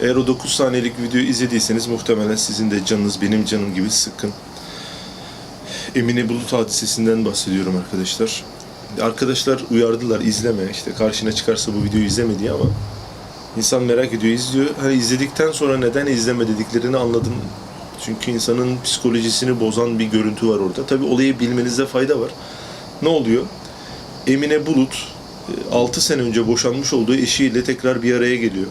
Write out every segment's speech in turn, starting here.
Eğer o 9 saniyelik videoyu izlediyseniz muhtemelen sizin de canınız benim canım gibi sıkkın. Emine Bulut hadisesinden bahsediyorum arkadaşlar. Arkadaşlar uyardılar, izleme, işte karşına çıkarsa bu videoyu izleme diye, ama insan merak ediyor, izliyor. Hani izledikten sonra neden izleme dediklerini anladım. Çünkü insanın psikolojisini bozan bir görüntü var orada. Tabii olayı bilmenizde fayda var. Ne oluyor? Emine Bulut 6 sene önce boşanmış olduğu eşiyle tekrar bir araya geliyor.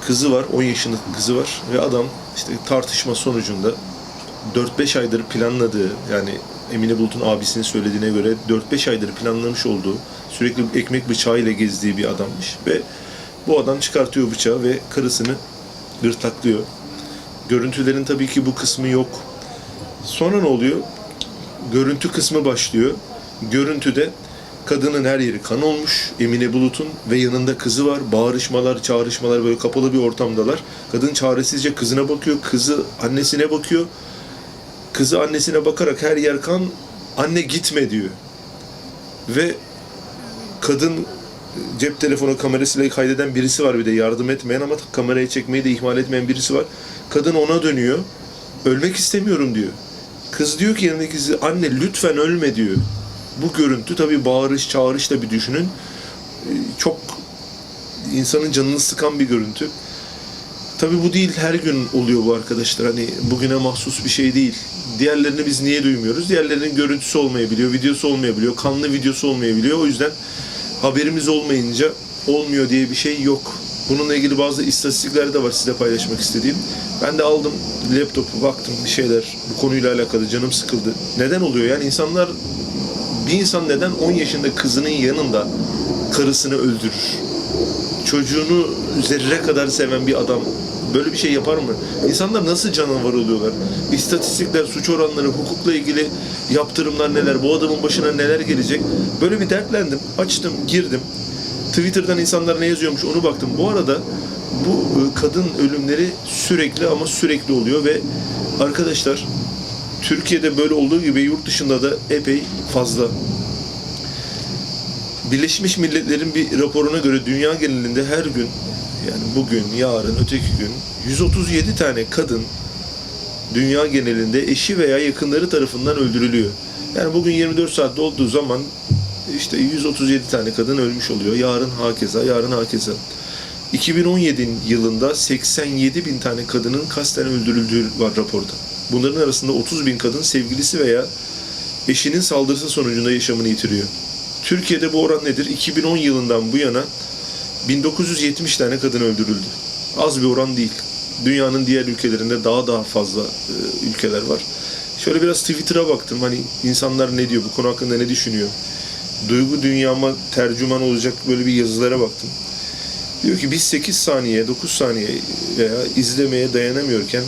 Kızı var, 10 yaşında kızı var ve adam işte tartışma sonucunda 4-5 aydır planladığı, yani Emine Bulut'un abisinin söylediğine göre 4-5 aydır planlamış olduğu, sürekli ekmek bıçağıyla gezdiği bir adammış ve bu adam çıkartıyor bıçağı ve karısını gırtlaklıyor. Görüntülerin tabii ki bu kısmı yok. Sonra ne oluyor? Görüntü kısmı başlıyor. Görüntüde kadının her yeri kan olmuş, Emine Bulut'un, ve yanında kızı var. Bağırışmalar, çağrışmalar, böyle kapalı bir ortamdalar. Kadın çaresizce kızına bakıyor, kızı annesine bakıyor. Kızı annesine bakarak her yer kan, anne gitme diyor. Ve kadın cep telefonu kamerasıyla kaydeden birisi var, bir de yardım etmeyen ama kamerayı çekmeyi de ihmal etmeyen birisi var. Kadın ona dönüyor. Ölmek istemiyorum diyor. Kız diyor ki yanındaki kızı, anne lütfen ölme diyor. Bu görüntü tabii bağırış çağırış da bir düşünün. Çok insanın canını sıkan bir görüntü. Tabii bu değil, her gün oluyor bu arkadaşlar. Hani bugüne mahsus bir şey değil. Diğerlerini biz niye duymuyoruz? Diğerlerinin görüntüsü olmayabiliyor, videosu olmayabiliyor, kanlı videosu olmayabiliyor. O yüzden haberimiz olmayınca olmuyor diye bir şey yok. Bununla ilgili bazı istatistikler de var size paylaşmak istediğim. Ben de aldım laptopu, baktım bir şeyler, bu konuyla alakalı canım sıkıldı. Neden oluyor? Yani bir insan neden 10 yaşında kızının yanında karısını öldürür? Çocuğunu zerre kadar seven bir adam böyle bir şey yapar mı? İnsanlar nasıl canavar oluyorlar? İstatistikler, suç oranları, hukukla ilgili yaptırımlar neler, bu adamın başına neler gelecek? Böyle bir dertlendim, açtım, girdim. Twitter'dan insanlar ne yazıyormuş onu baktım. Bu arada bu kadın ölümleri sürekli ama sürekli oluyor ve arkadaşlar Türkiye'de böyle olduğu gibi yurt dışında da epey fazla. Birleşmiş Milletler'in bir raporuna göre dünya genelinde her gün, yani bugün, yarın, öteki gün 137 tane kadın dünya genelinde eşi veya yakınları tarafından öldürülüyor. Yani bugün 24 saatte olduğu zaman işte 137 tane kadın ölmüş oluyor. Yarın hakeza, yarın hakeza. 2017 yılında 87 bin tane kadının kasten öldürüldüğü var raporda. Bunların arasında 30 bin kadın sevgilisi veya eşinin saldırısı sonucunda yaşamını yitiriyor. Türkiye'de bu oran nedir? 2010 yılından bu yana 1970 tane kadın öldürüldü. Az bir oran değil. Dünyanın diğer ülkelerinde daha fazla ülkeler var. Şöyle biraz Twitter'a baktım. Hani insanlar ne diyor, bu konu hakkında ne düşünüyor? Duygu dünyama tercüman olacak böyle bir yazılara baktım. Diyor ki biz 8 saniye, 9 saniye veya izlemeye dayanamıyorken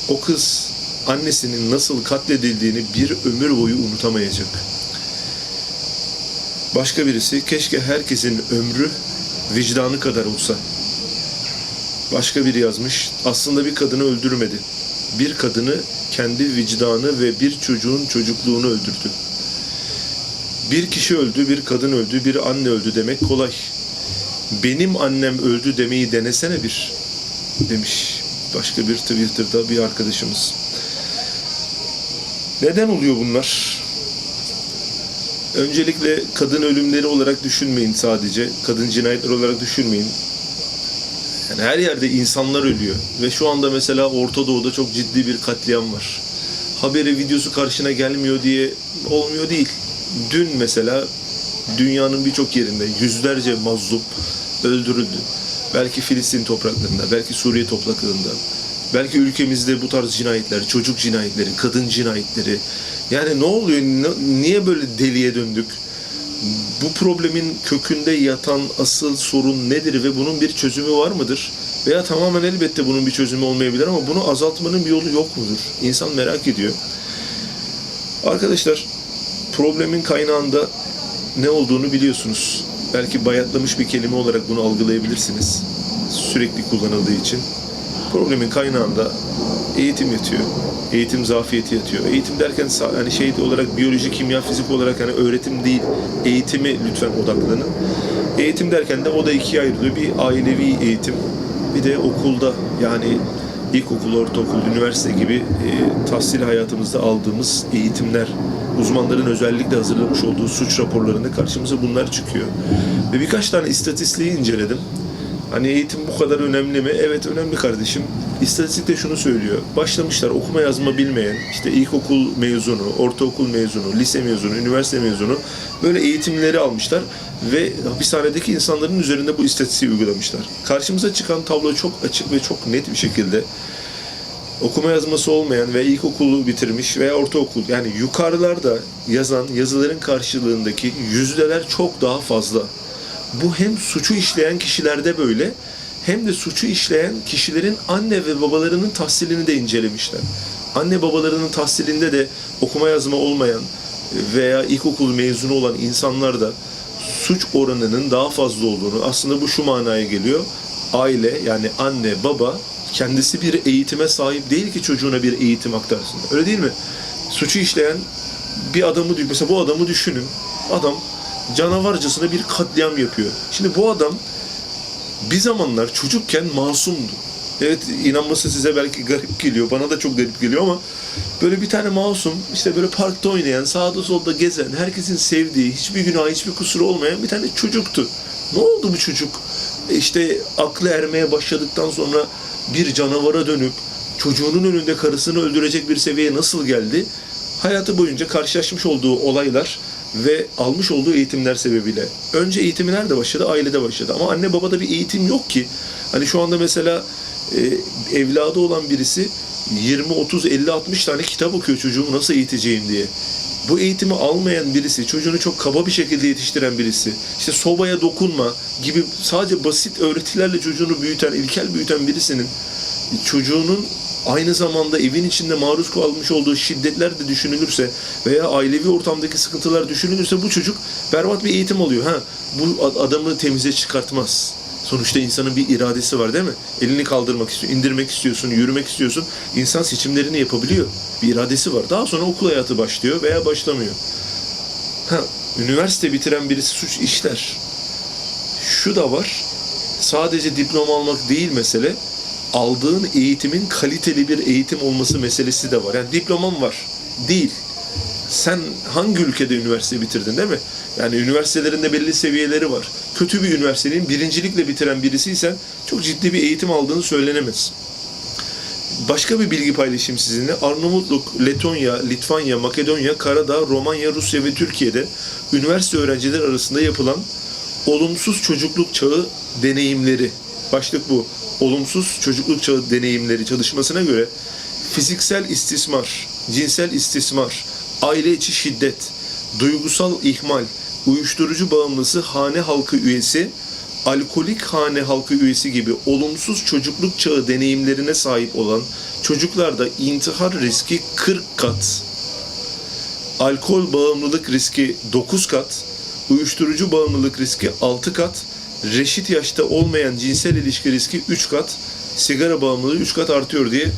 o kız annesinin nasıl katledildiğini bir ömür boyu unutamayacak. Başka birisi, keşke herkesin ömrü vicdanı kadar olsa. Başka biri yazmış, aslında bir kadını öldürmedi. Bir kadını, kendi vicdanı ve bir çocuğun çocukluğunu öldürdü. Bir kişi öldü, bir kadın öldü, bir anne öldü demek kolay. Benim annem öldü demeyi denesene bir, demiş başka bir Twitter'da bir arkadaşımız. Neden oluyor bunlar? Öncelikle kadın ölümleri olarak düşünmeyin sadece. Kadın cinayetleri olarak düşünmeyin. Yani her yerde insanlar ölüyor. Ve şu anda mesela Orta Doğu'da çok ciddi bir katliam var. Haberi, videosu karşına gelmiyor diye olmuyor değil. Dün mesela dünyanın birçok yerinde yüzlerce mazlum öldürüldü. Belki Filistin topraklarında, belki Suriye topraklarında, belki ülkemizde bu tarz cinayetler, çocuk cinayetleri, kadın cinayetleri. Yani ne oluyor? Niye böyle deliye döndük? Bu problemin kökünde yatan asıl sorun nedir ve bunun bir çözümü var mıdır? Veya tamamen elbette bunun bir çözümü olmayabilir ama bunu azaltmanın bir yolu yok mudur? İnsan merak ediyor. Arkadaşlar, problemin kaynağında ne olduğunu biliyorsunuz. Belki bayatlamış bir kelime olarak bunu algılayabilirsiniz. Sürekli kullanıldığı için. Problemin kaynağında eğitim yatıyor. Eğitim zafiyeti yatıyor. Eğitim derken hani şey olarak biyoloji, kimya, fizik olarak hani öğretim değil, eğitimi lütfen odaklanın. Eğitim derken de o da ikiye ayrılıyor. Bir ailevi eğitim, bir de okulda yani ilkokul, ortaokul, üniversite gibi tahsil hayatımızda aldığımız eğitimler, uzmanların özellikle hazırlamış olduğu suç raporlarında karşımıza bunlar çıkıyor. Ve birkaç tane istatistiği inceledim. Hani eğitim bu kadar önemli mi? Evet önemli kardeşim. İstatistik de şunu söylüyor. Başlamışlar okuma yazma bilmeyen, işte ilkokul mezunu, ortaokul mezunu, lise mezunu, üniversite mezunu böyle eğitimleri almışlar ve hapishanedeki insanların üzerinde bu istatistiği uygulamışlar. Karşımıza çıkan tablo çok açık ve çok net bir şekilde okuma yazması olmayan ve ilkokulu bitirmiş veya ortaokul yani yukarılarda yazan yazıların karşılığındaki yüzdeler çok daha fazla. Bu hem suçu işleyen kişilerde böyle hem de suçu işleyen kişilerin anne ve babalarının tahsilini de incelemişler. Anne babalarının tahsilinde de okuma yazma olmayan veya ilkokul mezunu olan insanlarda suç oranının daha fazla olduğunu, aslında bu şu manaya geliyor. Aile yani anne baba kendisi bir eğitime sahip değil ki çocuğuna bir eğitim aktarsın. Öyle değil mi? Suçu işleyen bir adamı, mesela bu adamı düşünün. Adam canavarcasına bir katliam yapıyor. Şimdi bu adam bir zamanlar çocukken masumdu. Evet, inanması size belki garip geliyor, bana da çok garip geliyor ama böyle bir tane masum, işte böyle parkta oynayan, sağda solda gezen, herkesin sevdiği, hiçbir günah, hiçbir kusuru olmayan bir tane çocuktu. Ne oldu bu çocuk? İşte aklı ermeye başladıktan sonra bir canavara dönüp çocuğunun önünde karısını öldürecek bir seviyeye nasıl geldi? Hayatı boyunca karşılaşmış olduğu olaylar ve almış olduğu eğitimler sebebiyle. Önce eğitimi nerede başladı? Ailede başladı. Ama anne babada bir eğitim yok ki. Hani şu anda mesela evladı olan birisi 20, 30, 50, 60 tane kitap okuyor çocuğumu nasıl eğiteceğim diye. Bu eğitimi almayan birisi, çocuğunu çok kaba bir şekilde yetiştiren birisi, işte sobaya dokunma gibi sadece basit öğretilerle çocuğunu büyüten, ilkel büyüten birisinin çocuğunun aynı zamanda evin içinde maruz kalmış olduğu şiddetler de düşünülürse veya ailevi ortamdaki sıkıntılar düşünülürse bu çocuk berbat bir eğitim alıyor. Bu adamı temize çıkartmaz. Sonuçta insanın bir iradesi var değil mi? Elini kaldırmak istiyor, indirmek istiyorsun, yürümek istiyorsun. İnsan seçimlerini yapabiliyor. Bir iradesi var. Daha sonra okul hayatı başlıyor veya başlamıyor. Üniversite bitiren birisi suç işler. Şu da var. Sadece diploma almak değil mesele. Aldığın eğitimin kaliteli bir eğitim olması meselesi de var. Yani diplomam var. Değil. Sen hangi ülkede üniversite bitirdin değil mi? Yani üniversitelerinde belli seviyeleri var. Kötü bir üniversitenin birincilikle bitiren birisiysen çok ciddi bir eğitim aldığını söylenemez. Başka bir bilgi paylaşayım sizinle. Arnavutluk, Letonya, Litvanya, Makedonya, Karadağ, Romanya, Rusya ve Türkiye'de üniversite öğrencileri arasında yapılan olumsuz çocukluk çağı deneyimleri. Başlık bu. Olumsuz çocukluk çağı deneyimleri çalışmasına göre fiziksel istismar, cinsel istismar, aile içi şiddet, duygusal ihmal, uyuşturucu bağımlısı hane halkı üyesi, alkolik hane halkı üyesi gibi olumsuz çocukluk çağı deneyimlerine sahip olan çocuklarda intihar riski 40 kat, alkol bağımlılık riski 9 kat, uyuşturucu bağımlılık riski 6 kat, reşit yaşta olmayan cinsel ilişki riski 3 kat, sigara bağımlılığı 3 kat artıyor diye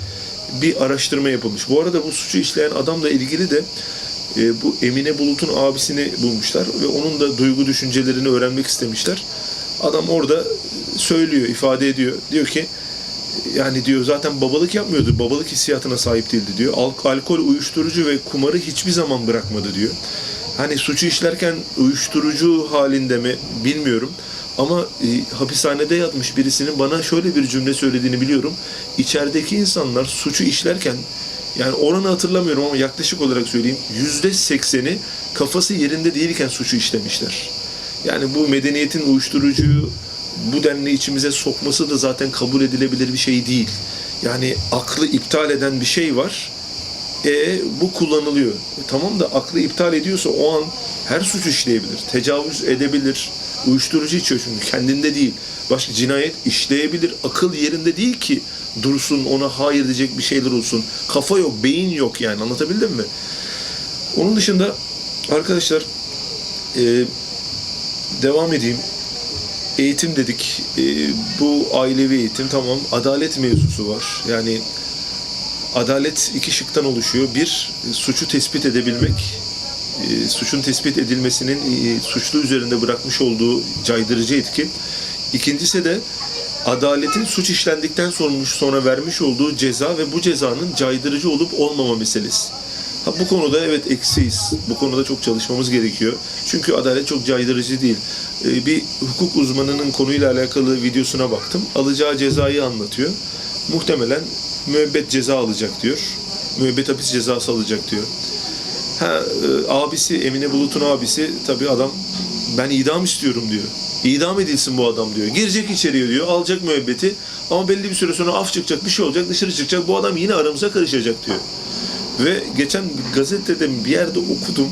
bir araştırma yapılmış. Bu arada bu suçu işleyen adamla ilgili de bu Emine Bulut'un abisini bulmuşlar ve onun da duygu düşüncelerini öğrenmek istemişler. Adam orada söylüyor, ifade ediyor. Diyor ki yani diyor zaten babalık yapmıyordu, babalık hissiyatına sahip değildi diyor. Alkol, uyuşturucu ve kumarı hiçbir zaman bırakmadı diyor. Hani suçu işlerken uyuşturucu halinde mi bilmiyorum. Ama hapishanede yatmış birisinin bana şöyle bir cümle söylediğini biliyorum. İçerideki insanlar suçu işlerken, yani oranı hatırlamıyorum ama yaklaşık olarak söyleyeyim, %80'i kafası yerinde değilken suçu işlemişler. Yani bu medeniyetin uyuşturucuyu bu denli içimize sokması da zaten kabul edilebilir bir şey değil. Yani aklı iptal eden bir şey var. Bu kullanılıyor. Tamam da aklı iptal ediyorsa o an her suç işleyebilir. Tecavüz edebilir. Uyuşturucu içiyor çünkü kendinde değil. Başka cinayet işleyebilir. Akıl yerinde değil ki dursun, ona hayır diyecek bir şeyler olsun. Kafa yok, beyin yok yani, anlatabildim mi? Onun dışında arkadaşlar devam edeyim. Eğitim dedik. Bu ailevi eğitim tamam. Adalet mevzusu var. Yani Adalet iki şıktan oluşuyor. Bir, suçu tespit edebilmek, suçun tespit edilmesinin suçlu üzerinde bırakmış olduğu caydırıcı etki. İkincisi de adaletin suç işlendikten sonra vermiş olduğu ceza ve bu cezanın caydırıcı olup olmama meselesi. Bu konuda evet eksiyiz. Bu konuda çok çalışmamız gerekiyor. Çünkü adalet çok caydırıcı değil. Bir hukuk uzmanının konuyla alakalı videosuna baktım. Alacağı cezayı anlatıyor. Muhtemelen müebbet ceza alacak diyor. Müebbet hapis cezası alacak diyor. Abisi, Emine Bulut'un abisi, tabii adam ben idam istiyorum diyor. İdam edilsin bu adam diyor. Girecek içeriye diyor, alacak müebbeti ama belli bir süre sonra af çıkacak, bir şey olacak, dışarı çıkacak. Bu adam yine aramıza karışacak diyor. Ve geçen gazetede bir yerde okudum.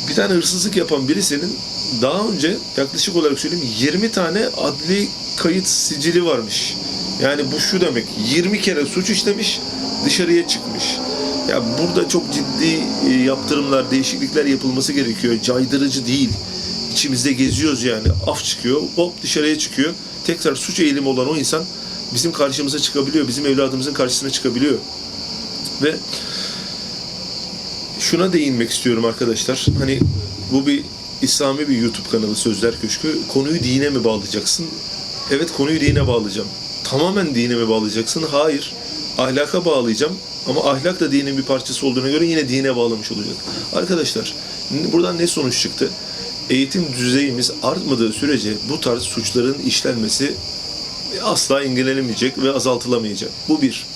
Bir tane hırsızlık yapan birisinin daha önce yaklaşık olarak söyleyeyim 20 tane adli kayıt sicili varmış. Yani bu şu demek, 20 kere suç işlemiş, dışarıya çıkmış. Ya burada çok ciddi yaptırımlar, değişiklikler yapılması gerekiyor. Caydırıcı değil. İçimizde geziyoruz yani. Af çıkıyor, hop dışarıya çıkıyor. Tekrar suç eğilimi olan o insan bizim karşımıza çıkabiliyor. Bizim evladımızın karşısına çıkabiliyor. Ve şuna değinmek istiyorum arkadaşlar. Hani bu bir İslami bir YouTube kanalı Sözler Köşkü. Konuyu dine mi bağlayacaksın? Evet, konuyu dine bağlayacağım. Tamamen dine mi bağlayacaksın? Hayır. Ahlaka bağlayacağım. Ama ahlak da dinin bir parçası olduğuna göre yine dine bağlamış olacak. Arkadaşlar, buradan ne sonuç çıktı? Eğitim düzeyimiz artmadığı sürece bu tarz suçların işlenmesi asla engellenemeyecek ve azaltılamayacak. Bu bir.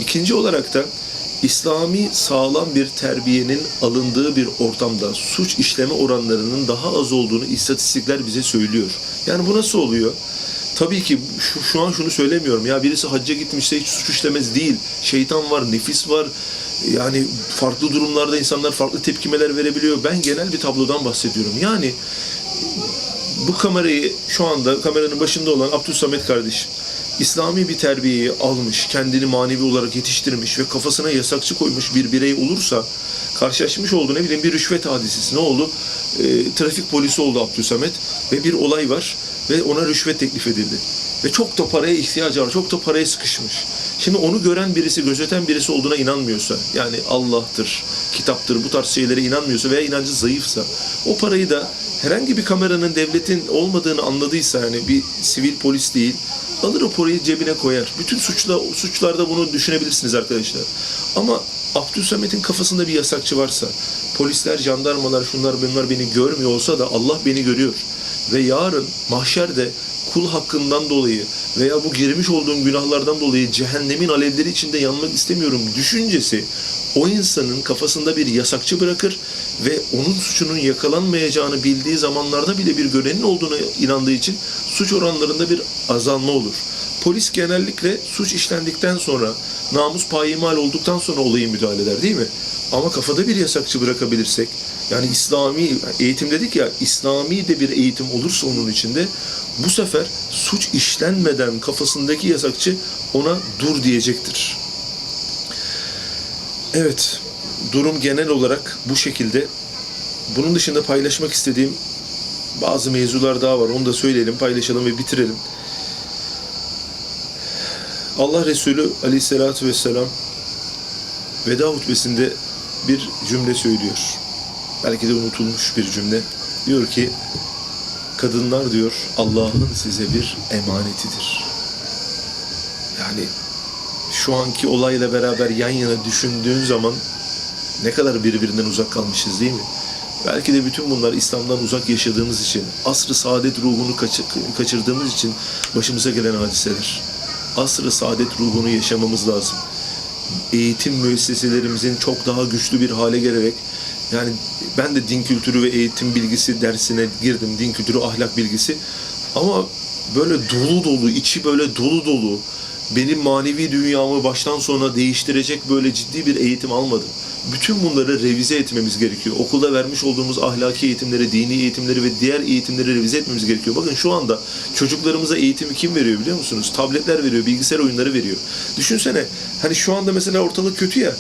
İkinci olarak da İslami sağlam bir terbiyenin alındığı bir ortamda suç işleme oranlarının daha az olduğunu istatistikler bize söylüyor. Yani bu nasıl oluyor? Tabii ki şu an şunu söylemiyorum. Ya birisi hacca gitmişse hiç suç işlemez değil. Şeytan var, nefis var. Yani farklı durumlarda insanlar farklı tepkimeler verebiliyor. Ben genel bir tablodan bahsediyorum. Yani bu kamerayı şu anda kameranın başında olan Abdülsamet kardeşim İslami bir terbiyeyi almış, kendini manevi olarak yetiştirmiş ve kafasına yasakçı koymuş bir birey olursa karşılaşmış olduğu ne bileyim bir rüşvet hadisesi ne oldu? Trafik polisi oldu Abdülsamet ve bir olay var ve ona rüşvet teklif edildi. Ve çok da paraya ihtiyacı var, çok da paraya sıkışmış. Şimdi onu gören birisi, gözeten birisi olduğuna inanmıyorsa, yani Allah'tır, kitaptır, bu tarz şeylere inanmıyorsa veya inancı zayıfsa, o parayı da herhangi bir kameranın, devletin olmadığını anladıysa, yani bir sivil polis değil, alır o parayı cebine koyar. Bütün suçlarda bunu düşünebilirsiniz arkadaşlar. Ama Abdülsamet'in kafasında bir yasakçı varsa, polisler, jandarmalar, şunlar bunlar beni görmüyor olsa da Allah beni görüyor. Ve yarın mahşerde kul hakkından dolayı veya bu girmiş olduğum günahlardan dolayı cehennemin alevleri içinde yanmak istemiyorum düşüncesi o insanın kafasında bir yasakçı bırakır ve onun suçunun yakalanmayacağını bildiği zamanlarda bile bir görenin olduğuna inandığı için suç oranlarında bir azalma olur. Polis genellikle suç işlendikten sonra, namus payimal olduktan sonra olayı müdahale eder değil mi? Ama kafada bir yasakçı bırakabilirsek, yani İslami eğitim dedik ya, İslami de bir eğitim olursa onun içinde, bu sefer suç işlenmeden kafasındaki yasakçı ona dur diyecektir. Evet, durum genel olarak bu şekilde. Bunun dışında paylaşmak istediğim bazı mevzular daha var. Onu da söyleyelim, paylaşalım ve bitirelim. Allah Resulü Aleyhisselatü Vesselam veda hutbesinde bir cümle söylüyor. Belki de unutulmuş bir cümle. Diyor ki, kadınlar diyor Allah'ın size bir emanetidir. Yani şu anki olayla beraber yan yana düşündüğün zaman ne kadar birbirinden uzak kalmışız değil mi? Belki de bütün bunlar İslam'dan uzak yaşadığımız için, asr-ı saadet ruhunu kaçırdığımız için başımıza gelen hadiseler. Asr-ı saadet ruhunu yaşamamız lazım. Eğitim müesseselerimizin çok daha güçlü bir hale gelerek, yani ben de din kültürü ve eğitim bilgisi dersine girdim, din kültürü, ahlak bilgisi. Ama böyle dolu dolu, içi böyle dolu dolu, benim manevi dünyamı baştan sona değiştirecek böyle ciddi bir eğitim almadım. Bütün bunları revize etmemiz gerekiyor. Okulda vermiş olduğumuz ahlaki eğitimleri, dini eğitimleri ve diğer eğitimleri revize etmemiz gerekiyor. Bakın şu anda çocuklarımıza eğitimi kim veriyor biliyor musunuz? Tabletler veriyor, bilgisayar oyunları veriyor. Düşünsene, hani şu anda mesela ortalık kötü ya,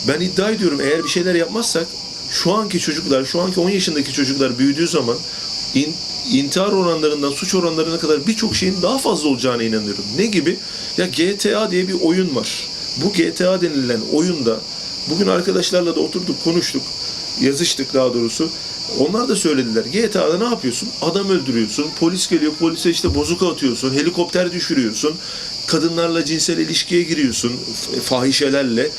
ben iddia ediyorum eğer bir şeyler yapmazsak, şu anki çocuklar, şu anki 10 yaşındaki çocuklar büyüdüğü zaman intihar oranlarından suç oranlarına kadar birçok şeyin daha fazla olacağına inanıyorum. Ne gibi? Ya GTA diye bir oyun var. Bu GTA denilen oyunda bugün arkadaşlarla da oturduk, konuştuk, yazıştık daha doğrusu. Onlar da söylediler. GTA'da ne yapıyorsun? Adam öldürüyorsun. Polis geliyor. Polise işte bozuka atıyorsun. Helikopter düşürüyorsun. Kadınlarla cinsel ilişkiye giriyorsun. Fahişelerle.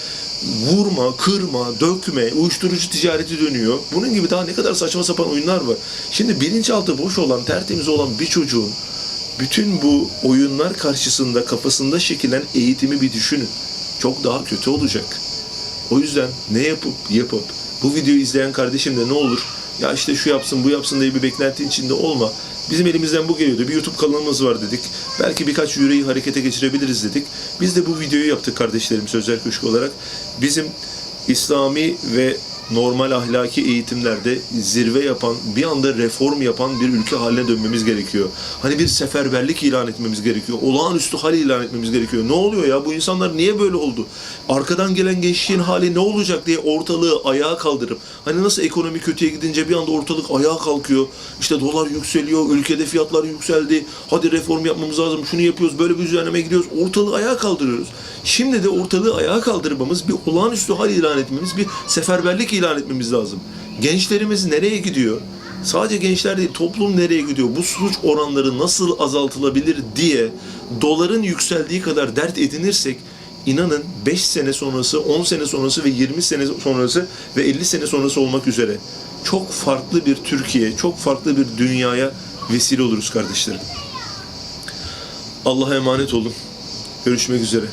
Vurma, kırma, dökme, uyuşturucu ticareti dönüyor. Bunun gibi daha ne kadar saçma sapan oyunlar var. Şimdi bilinçaltı boş olan, tertemiz olan bir çocuğun bütün bu oyunlar karşısında kafasında şekillen eğitimi bir düşünün. Çok daha kötü olacak. O yüzden ne yapıp bu videoyu izleyen kardeşim de ne olur ya işte şu yapsın bu yapsın diye bir beklenti içinde olma. Bizim elimizden bu geliyordu. Bir YouTube kanalımız var dedik. Belki birkaç yüreği harekete geçirebiliriz dedik. Biz de bu videoyu yaptık kardeşlerim Sözler Köşkü olarak. Bizim İslami ve normal ahlaki eğitimlerde zirve yapan, bir anda reform yapan bir ülke haline dönmemiz gerekiyor. Hani bir seferberlik ilan etmemiz gerekiyor. Olağanüstü hal ilan etmemiz gerekiyor. Ne oluyor ya? Bu insanlar niye böyle oldu? Arkadan gelen gençliğin hali ne olacak diye ortalığı ayağa kaldırıp, hani nasıl ekonomi kötüye gidince bir anda ortalık ayağa kalkıyor. İşte dolar yükseliyor, ülkede fiyatlar yükseldi. Hadi reform yapmamız lazım, şunu yapıyoruz, böyle bir düzenleme gidiyoruz. Ortalığı ayağa kaldırıyoruz. Şimdi de ortalığı ayağa kaldırmamız, bir olağanüstü hal ilan etmemiz, bir seferberlik ilan etmemiz lazım. Gençlerimiz nereye gidiyor? Sadece gençler değil, toplum nereye gidiyor? Bu suç oranları nasıl azaltılabilir diye doların yükseldiği kadar dert edinirsek, inanın 5 sene sonrası, 10 sene sonrası ve 20 sene sonrası ve 50 sene sonrası olmak üzere çok farklı bir Türkiye, çok farklı bir dünyaya vesile oluruz kardeşlerim. Allah'a emanet olun. Görüşmek üzere.